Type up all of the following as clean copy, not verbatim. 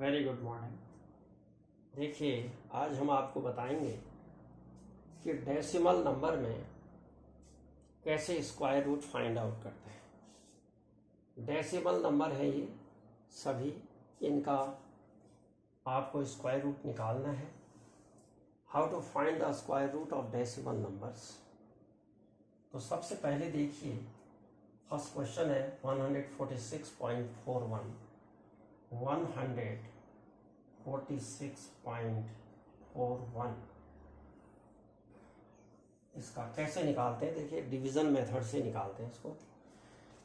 Very good morning. देखिए, आज हम आपको बताएंगे कि डेसिमल नंबर में कैसे स्क्वायर रूट फाइंड आउट करते हैं। डेसिमल नंबर है ये सभी, इनका आपको स्क्वायर रूट निकालना है। How to find the square root of decimal numbers. तो सबसे पहले देखिए, फर्स्ट क्वेश्चन है 146.41 146.41। इसका कैसे निकालते हैं? देखिए, डिवीजन मेथड से निकालते हैं इसको।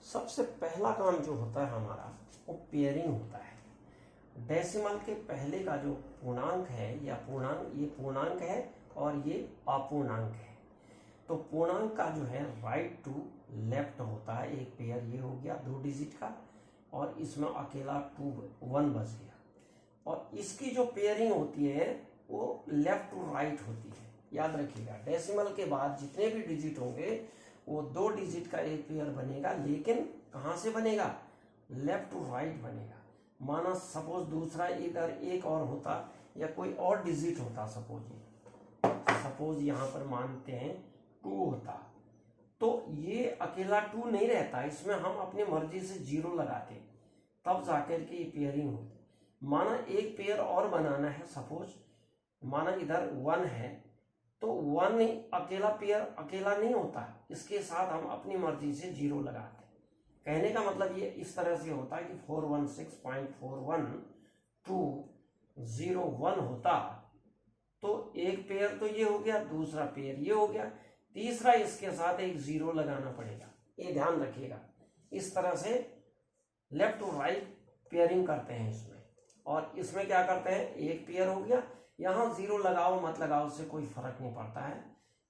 सबसे पहला काम जो होता है हमारा, वो पेयरिंग होता है। डेसिमल के पहले का जो पूर्णांक है या ये पूर्णांक है और ये अपूर्णांक है। तो पूर्णांक का जो है राइट टू लेफ्ट होता है। एक पेयर ये हो गया 2 डिजिट का, और इसमें अकेला 1 बच गया। और इसकी जो पेयरिंग होती है वो लेफ्ट टू राइट होती है। याद रखिएगा, डेसिमल के बाद जितने भी डिजिट होंगे वो 2 डिजिट का एक पेयर बनेगा, लेकिन कहाँ से बनेगा? लेफ्ट टू राइट बनेगा। माना सपोज दूसरा इधर एक और होता या कोई और डिजिट होता, सपोज यहाँ पर मानते हैं 2 होता, तो ये अकेला 2 नहीं रहता, इसमें हम अपनी मर्जी से 0 लगाते, तब जाकर के ये पेयरिंग होती। माना एक पेयर और बनाना है, सपोज माना इधर 1 है, तो 1 अकेला पेयर अकेला नहीं होता, इसके साथ हम अपनी मर्जी से 0 लगाते। कहने का मतलब ये इस तरह से होता है कि 416.41 होता, तो एक पेयर तो ये हो गया, दूसरा पेयर ये हो गया, तीसरा इसके साथ एक 0 लगाना पड़ेगा। ये ध्यान रखिएगा। इस तरह से लेफ्ट टू राइट पेयरिंग करते हैं इसमें। और इसमें क्या करते हैं, एक पेयर हो गया, यहाँ 0 लगाओ मत लगाओ से कोई फर्क नहीं पड़ता है,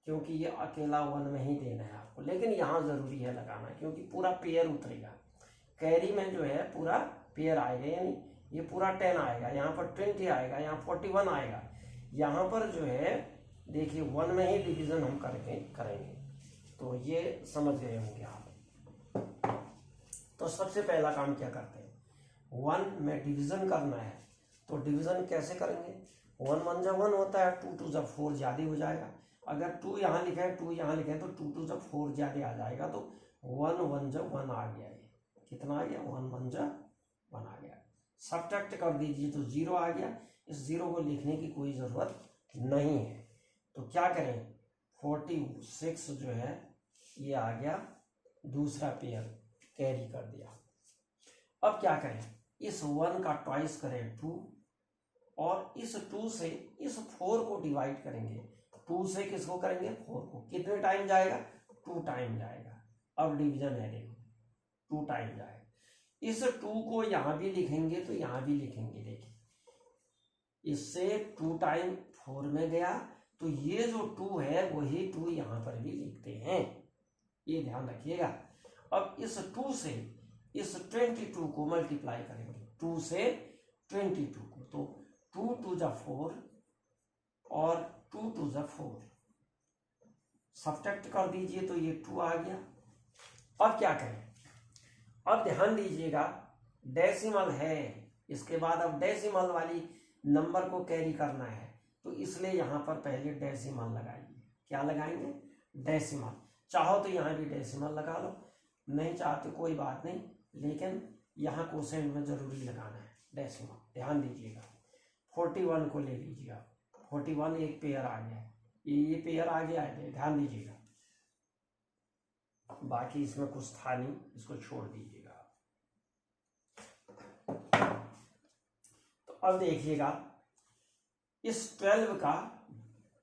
क्योंकि ये अकेला 1 में ही देना है आपको। लेकिन यहाँ जरूरी है लगाना, क्योंकि पूरा पेयर उतरेगा। कैरी में जो है पूरा पेयर आएगा, यानी ये पूरा 10 आएगा, यहाँ पर 20 आएगा, यहाँ 41 आएगा। यहाँ पर जो है देखिए 1 में ही डिवीजन हम करेंगे। तो ये समझ गए होंगे आप। तो सबसे पहला काम क्या करते हैं, 1 में डिवीजन करना है। तो डिवीजन कैसे करेंगे? 1 1 जा 1 होता है, 2 2 जा 4 ज्यादा हो जाएगा। अगर 2 यहाँ लिखा है 2 यहाँ लिखा है तो 2 2 जा 4 ज्यादा आ जाएगा। तो 1 1 जा 1 आ गया। ये कितना आ गया? 1 1 जा 1 आ गया। सब्ट्रैक्ट कर दीजिए तो 0 आ गया। इस 0 को लिखने की कोई जरूरत नहीं है। तो क्या करें, 46 जो है ये आ गया, दूसरा पेयर कैरी कर दिया। अब क्या करें, इस 1 का ट्वाइस करें 2, और इस 2 से इस 4 को डिवाइड करेंगे। 2 से किसको करेंगे? 4 को। कितने टाइम जाएगा? 2 टाइम जाएगा। अब डिवीजन है, देखो 2 टाइम जाएगा। इस 2 को यहां भी लिखेंगे तो यहां भी लिखेंगे। देखिए, इससे 2 टाइम 4 में गया, तो ये जो 2 है वही 2 यहां पर भी लिखते हैं। ये ध्यान रखिएगा। अब इस 2 से इस 22 को मल्टीप्लाई करेंगे, 2 से 22 को। तो 2 2 जा 4 और 2 2 जा 4, सब्ट्रैक्ट कर दीजिए तो ये 2 आ गया। अब क्या करें, अब ध्यान दीजिएगा, डेसिमल है, इसके बाद अब डेसिमल वाली नंबर को कैरी करना है, तो इसलिए यहां पर पहले डेसिमल लगाइए। क्या लगाएंगे? डेसिमल। चाहो तो यहां भी डेसिमल लगा लो, नहीं चाहते कोई बात नहीं, लेकिन यहाँ कोसेंट में जरूरी लगाना है डेसिमल। ध्यान दीजिएगा, 41 को ले लीजिएगा। 41 एक पेयर आ गया, ये पेयर आ गया है, ध्यान दीजिएगा। बाकी इसमें कुछ था नहीं, इसको छोड़ दीजिएगा। तो अब देखिएगा, इस 12 का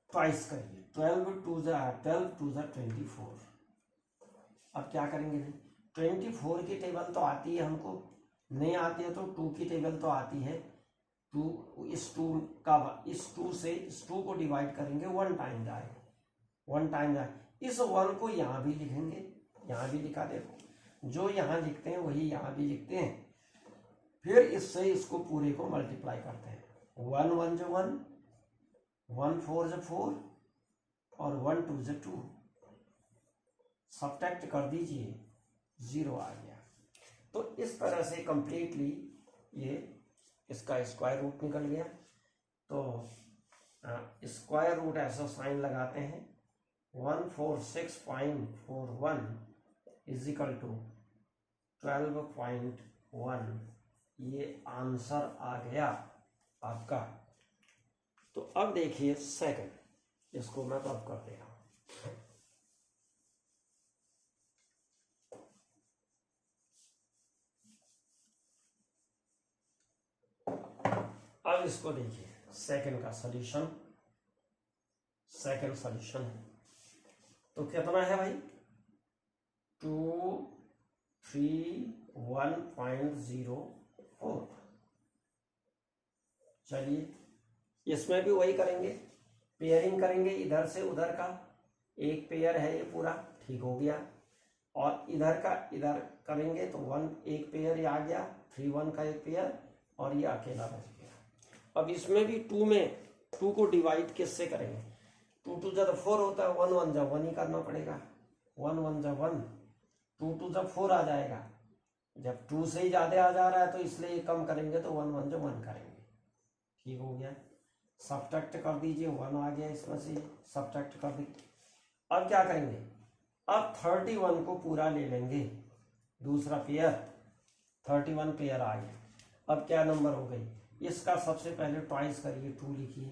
ट्वाइस करिए। 12 2 जा 24। अब क्या करेंगे, 24 की टेबल तो आती है हमको, नहीं आती है तो 2 की टेबल तो आती है। 2 इस 2 से इस 2 को डिवाइड करेंगे, 1 टाइम जाएगा, 1 टाइम जाएगा। इस 1 को यहाँ भी लिखेंगे, यहाँ भी लिखा, देखो जो यहाँ लिखते हैं वही यहाँ भी लिखते हैं। फिर इससे इसको पूरे को मल्टीप्लाई करते हैं। 1 1 जो 1, 1 4 जो 4, और 1 2 जो 2, सब्ट्रैक्ट कर दीजिए, 0 आ गया। तो इस तरह से कंप्लीटली ये इसका स्क्वायर रूट निकल गया। तो स्क्वायर रूट ऐसा साइन लगाते हैं 146.41 इज इक्वल टू 12.1, ये आंसर आ गया आपका। तो अब देखिए सेकंड, इसको मैं अब कर दे रहा हूं। अब इसको देखिए सेकंड का सॉल्यूशन, सेकंड सॉल्यूशन है तो कितना है भाई 231.04। चलिए इसमें भी वही करेंगे, पेयरिंग करेंगे इधर से उधर का, एक पेयर है ये पूरा, ठीक हो गया। और इधर का इधर करेंगे तो 1 एक पेयर ये आ गया, 3 1 का एक पेयर और ये अकेला बच गया। अब इसमें भी 2 में 2 को डिवाइड किससे करेंगे, 2 2 जब 4 होता है, 1 1 जब 1 ही करना पड़ेगा, 1 1 जब 1, 2 2 जब 4 आ जाएगा। जब 2 से ही ज़्यादा आ जा रहा है तो इसलिए कम करेंगे तो 1 1 जब 1 करेंगे, ठीक हो गया। सब्ट्रैक्ट कर दीजिए, 1 आ गया इसमें से, सब्ट्रैक्ट कर दीजिए। अब क्या करेंगे, अब 31 को पूरा ले लेंगे, दूसरा पेयर 31 पेयर आ गया। अब क्या नंबर हो गई, इसका सबसे पहले ट्वाइस करिए, 2 लिखिए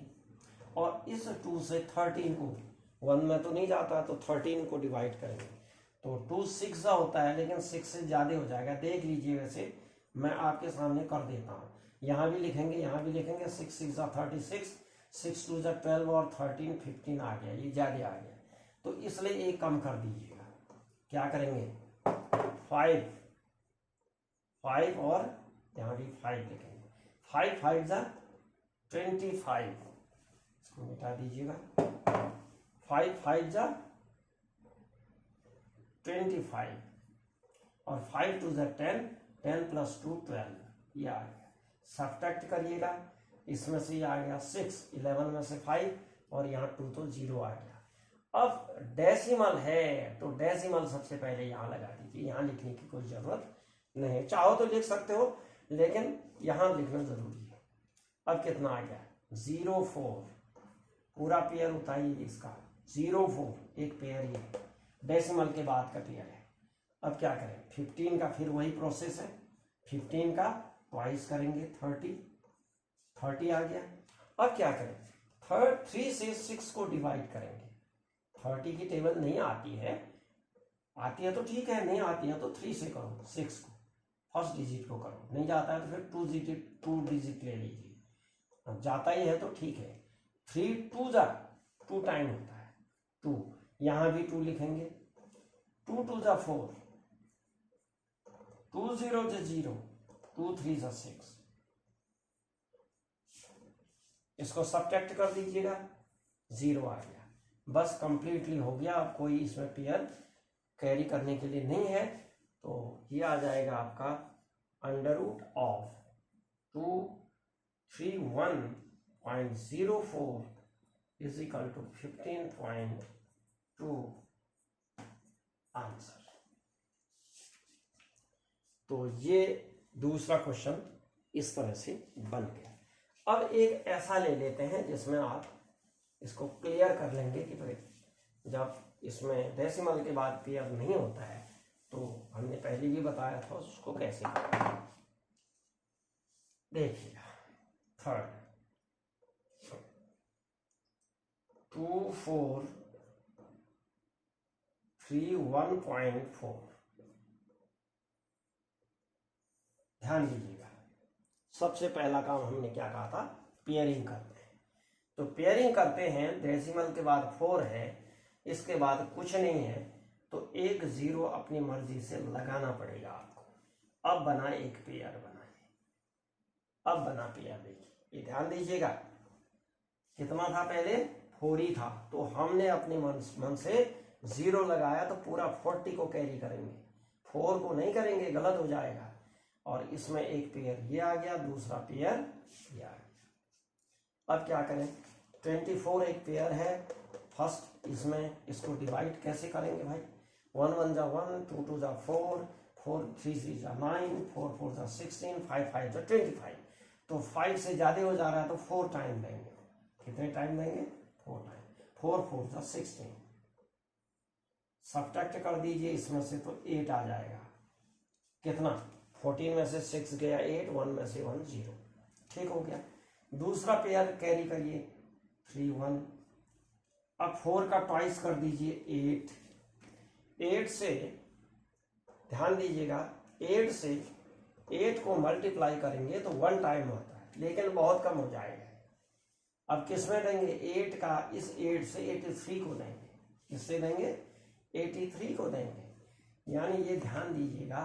और इस 2 से 13 को, 1 में तो नहीं जाता तो 13 को डिवाइड करेंगे तो 2 6 होता है, लेकिन 6 से ज़्यादा हो जाएगा, देख लीजिए। वैसे मैं आपके सामने कर देता हूँ, यहाँ भी लिखेंगे यहाँ भी लिखेंगे, 6 6 36, 6 2 12 और 13 15 आ गया, ये ज़्यादा आ गया तो इसलिए एक कम कर दीजिएगा। क्या करेंगे 5 5 और यहाँ भी 5 लिखेंगे, 5 5 जा 25, इसको मिटा दीजिएगा, 5 5 जा 25 और 5 2 जा 10, 10 + 2 12, ये आ गया। सब्ट्रैक्ट करिएगा, इसमें से ये आ गया 6, 11 में से 5 और यहाँ 2 तो 0 आ गया। अब डेसिमल है तो डेसिमल सबसे पहले यहाँ लगा दीजिए, यहाँ लिखने की कोई ज़रूरत नहीं, चाहो तो लिख सकते हो लेकिन यहाँ लिखना ज़रूरी है। अब कितना आ गया 04, पूरा पेयर उठाइए इसका, 04 एक पेयर ये डेसिमल के बाद का पेयर है। अब क्या करें, 15 का फिर वही प्रोसेस है, 15 का ट्वाइस करेंगे, 30 आ गया। अब क्या करें, 3 से 6 को डिवाइड करेंगे, 30 की टेबल नहीं आती है, आती है तो ठीक है, नहीं आती है तो 3 से करो, 6 को फर्स्ट डिजिट को करो, नहीं जाता है तो फिर 2 डिजिट ले लीजिए, अब जाता ही है तो ठीक है। 3 2 जा 2 टाइम होता है 2, यहाँ भी 2 लिखेंगे, 2 2 जा 4, 2 0 जा 0, 2 3 जा 6, इसको सब्ट्रैक्ट कर दीजिएगा, 0 आ गया। बस कंप्लीटली हो गया, अब कोई इसमें पेयर कैरी करने के लिए नहीं है तो ये आ जाएगा आपका √of 231.04 is equal to 15.2 answer. तो ये दूसरा क्वेश्चन इस तरह से बन गया। अब एक ऐसा ले लेते हैं जिसमें आप इसको क्लियर कर लेंगे कि भाई जब इसमें डेसिमल के बाद पेयर नहीं होता है तो हमने पहले भी बताया था उसको कैसे करना। देखिए थर्ड 2431.4, ध्यान दीजिएगा। सबसे पहला काम हमने क्या कहा था, पेयरिंग करते हैं। तो पेयरिंग करते हैं, डेसिमल के बाद 4 है, इसके बाद कुछ नहीं है तो एक 0 अपनी मर्जी से लगाना पड़ेगा आपको। अब बना एक पेयर बनाए, अब बना पेयर, देखिए ये ध्यान दीजिएगा। कितना था पहले 4 ही था तो हमने अपने मन से 0 लगाया तो पूरा 40 को कैरी करेंगे, 4 को नहीं करेंगे, गलत हो जाएगा। और इसमें एक पेयर ये आ गया, दूसरा पेयर ये आ गया। अब क्या करें, 24 एक पेयर है, फर्स्ट इसमें इसको डिवाइड कैसे करेंगे भाई, 1 1 जा 1, 2 2 जा 4, 4 3 3 जा 9, 4 4 जा 16, 5 5 जा 25। तो 5 से ज़्यादा हो जा रहा है तो 4 टाइम देंगे। कितने टाइम देंगे? 4 टाइम। 4 4 जा 16। सब्ट्रैक्ट कर दीजिए इसमें से तो 8 आ जाएगा। कितना? 14 में से 6 गया 8, 1 में से 1 0। ठीक हो गया। दूसरा पेयर कैरी करिए 3 1। अब 4 का ट्वाइस कर दीजिए 8। 8 से ध्यान दीजिएगा, 8 से 8 को मल्टीप्लाई करेंगे तो 1 टाइम होता है, लेकिन बहुत कम हो जाएगा। अब किस में देंगे? 8 का इस 8 से 83 को देंगे। किससे देंगे? 83 को देंगे। यानी ये ध्यान दीजिएगा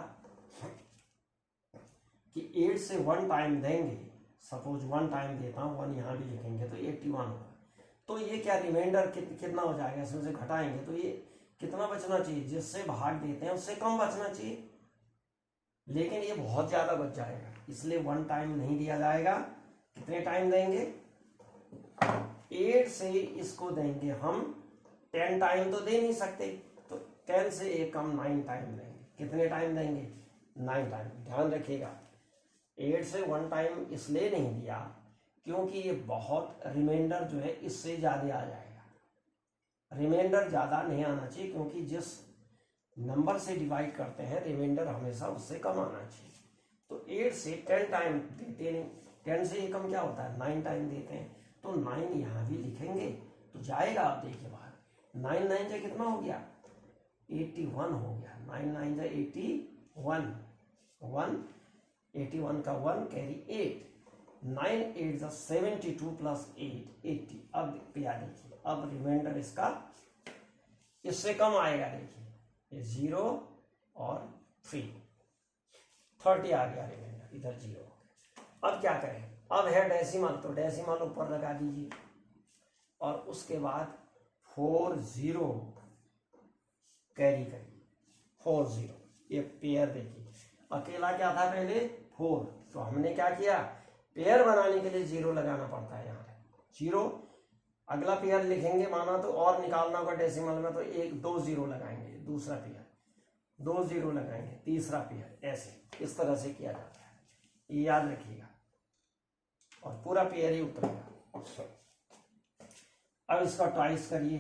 कि 8 से 1 टाइम देंगे। सपोज 1 टाइम देता हूँ, 1 यहाँ भी लिखेंगे तो 81 होगा। तो ये क्या रिमाइंडर कितना हो जाएगा? इसमें से घटाएंगे तो ये कितना बचना चाहिए? जिससे भाग देते हैं उससे कम बचना चाहिए, लेकिन ये बहुत ज़्यादा बच जाएगा, इसलिए 1 टाइम नहीं दिया जाएगा। कितने टाइम देंगे? 8 से इसको देंगे हम 10 टाइम तो दे नहीं सकते, तो 10 से एक कम 9 टाइम देंगे। कितने टाइम देंगे? 9 टाइम। ध्यान रखिएगा, 8 से 1 टाइम इसलिए नहीं दिया क्योंकि ये बहुत रिमाइंडर जो है इससे ज़्यादा आ जाएगा। रिमाइंडर ज़्यादा नहीं आना चाहिए, क्योंकि जिस नंबर से डिवाइड करते हैं रिमाइंडर हमेशा उससे कम आना चाहिए। तो 8 से 10 टाइम देते नहीं, 10 से कम क्या होता है? 9 टाइम देते हैं, तो 9 यहाँ भी लिखेंगे तो जाएगा। आप देखिए बाहर 9 9 से कितना हो गया? 81 हो गया। 9 9 से 81, 81 का 1 कैरी 8, 9 8 जा 72 प्लस 8 80। अब क्या देखिए, अब रिमाइंडर इसका इससे कम आएगा। देखिए ये 0 और 3, 30 आ गया रिमाइंडर, इधर 0 हो गया। अब क्या करें? अब है डेसिमल, तो डेसिमल ऊपर लगा दीजिए और उसके बाद 4 0 कैरी करिए। 4 0 ये पेयर देखिए, अकेला क्या था पहले? 4, तो हमने क्या किया? पेयर बनाने के लिए 0 लगाना पड़ता है। यहाँ 0, अगला पेयर लिखेंगे माना तो और निकालना होगा डेसिमल में, तो 1 2 0 लगाएंगे। दूसरा पेयर 2 0 लगाएंगे। तीसरा पेयर ऐसे इस तरह से किया जाता है, ये याद रखिएगा, और पूरा पेयर ही उतरेगा। अब इसका ट्वाइस करिए।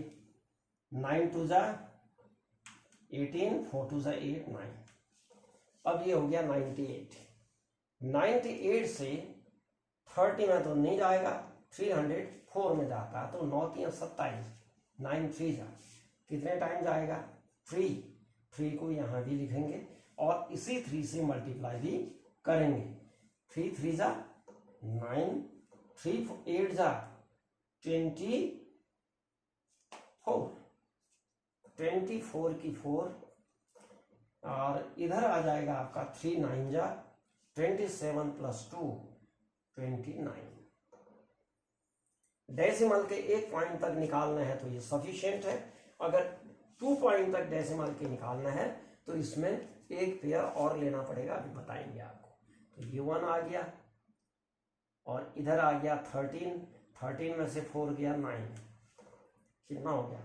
9 2 जा 18, 4 2 जा 8 9। अब ये हो गया 98। 98 से 30 में तो नहीं जाएगा, 304 में जाता है, तो 9 3 27, 9 3 जा कितने टाइम जाएगा? 3 को यहाँ भी लिखेंगे और इसी 3 से मल्टीप्लाई भी करेंगे। 3 3 जा 9, 3 8 जा 24, 24 की 4, और इधर आ जाएगा आपका 3 9 जा 27 प्लस 2 29। डेसिमल के 1 पॉइंट तक निकालना है तो ये सफिशिएंट है। अगर 2 पॉइंट तक डेसिमल के निकालना है तो इसमें एक पेयर और लेना पड़ेगा, अभी बताएंगे आपको। तो ये 1 आ गया और इधर आ गया 13, 13 में से 4 गया 9, कितना हो गया?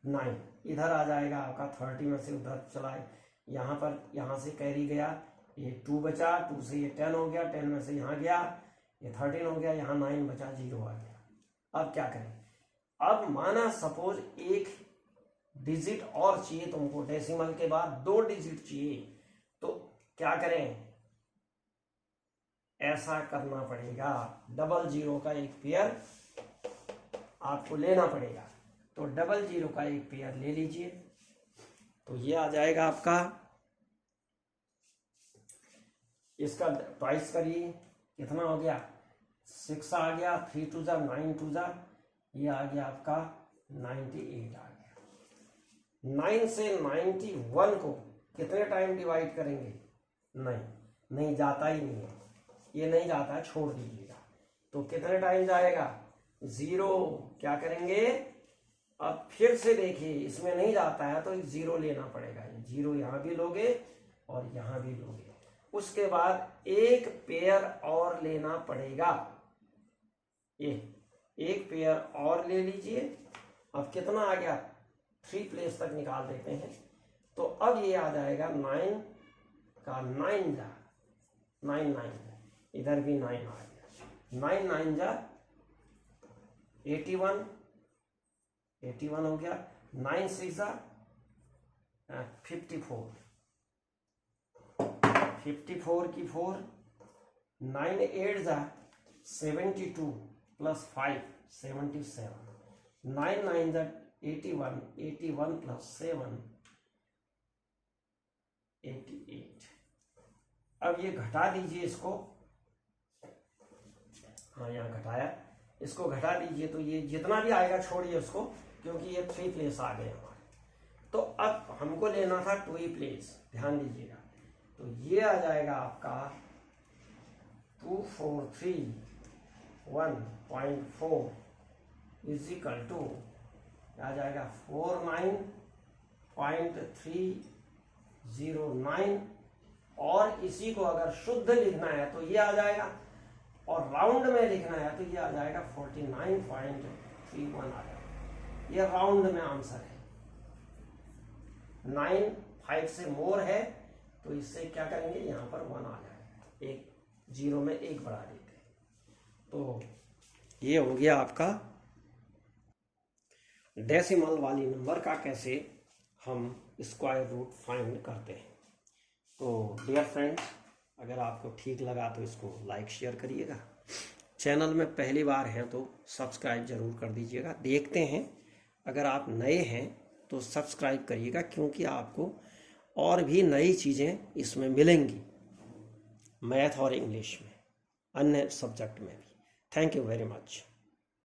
9। इधर आ जाएगा आपका 30 में से उधर चला, यहाँ पर यहाँ से कैरी गया, ये 2 बचा, 2 से ये 10 हो गया, 10 में से यहाँ गया, ये 13 हो गया, यहाँ 9 बचा, 0 आ गया। अब क्या करें? अब माना सपोज एक डिजिट और चाहिए तुमको, डेसिमल के बाद 2 डिजिट चाहिए, तो क्या करें? ऐसा करना पड़ेगा, डबल 0 का एक पेयर आपको लेना पड़ेगा। तो डबल 0 का एक पेयर ले लीजिए, तो ये आ जाएगा आपका, इसका ट्वाइस करिए, कितना हो गया? 6 आ गया, 3 2 जा 9 2 जा, ये आ गया आपका 98 आ गया। 9 से 91 को कितने टाइम डिवाइड करेंगे? नहीं जाता ही नहीं है, ये नहीं जाता है, छोड़ दीजिएगा। तो कितने टाइम जाएगा? 0। क्या करेंगे? अब फिर से देखिए, इसमें नहीं जाता है तो 0 लेना पड़ेगा। 0 यहाँ भी लोगे और यहाँ भी लोगे। उसके बाद एक पेयर और लेना पड़ेगा, ये एक पेयर और ले लीजिए। अब कितना आ गया? 3 प्लेस तक निकाल देते हैं, तो अब ये आ जाएगा 9 का 9 जा 9 9, इधर भी 9 आ गया। 9 9 जा 81, 81 हो गया। 9 6 जा 54, 54 की 4। 9 8 जा 72 प्लस 5 77। 9 9 जा 81, 81 प्लस 7 88। अब ये घटा दीजिए इसको, हाँ यहाँ घटाया, इसको घटा दीजिए तो ये जितना भी आएगा छोड़िए उसको, क्योंकि ये 3 प्लेस आ गए हमारे। तो अब हमको लेना था 2 प्लेस, ध्यान दीजिएगा। तो ये आ जाएगा आपका 243.1.4 इज इक्वल टू आ जाएगा 49.309। और इसी को अगर शुद्ध लिखना है तो ये आ जाएगा, और राउंड में लिखना है तो ये आ जाएगा 49.31 आ जाएगा। ये राउंड में आंसर है। 9 5 से मोर है तो इससे क्या करेंगे, यहाँ पर 1 आ जाएगा, एक 0 में 1 बढ़ा देते हैं। तो ये हो गया आपका डेसिमल वाली नंबर का कैसे हम स्क्वायर रूट फाइंड करते हैं। तो डियर फ्रेंड्स, अगर आपको ठीक लगा तो इसको लाइक शेयर करिएगा। चैनल में पहली बार हैं तो सब्सक्राइब जरूर कर दीजिएगा। देखते हैं, अगर आप नए हैं तो सब्सक्राइब करिएगा, क्योंकि आपको और भी नई चीज़ें इसमें मिलेंगी, मैथ और इंग्लिश में, अन्य सब्जेक्ट में भी। Thank you very much.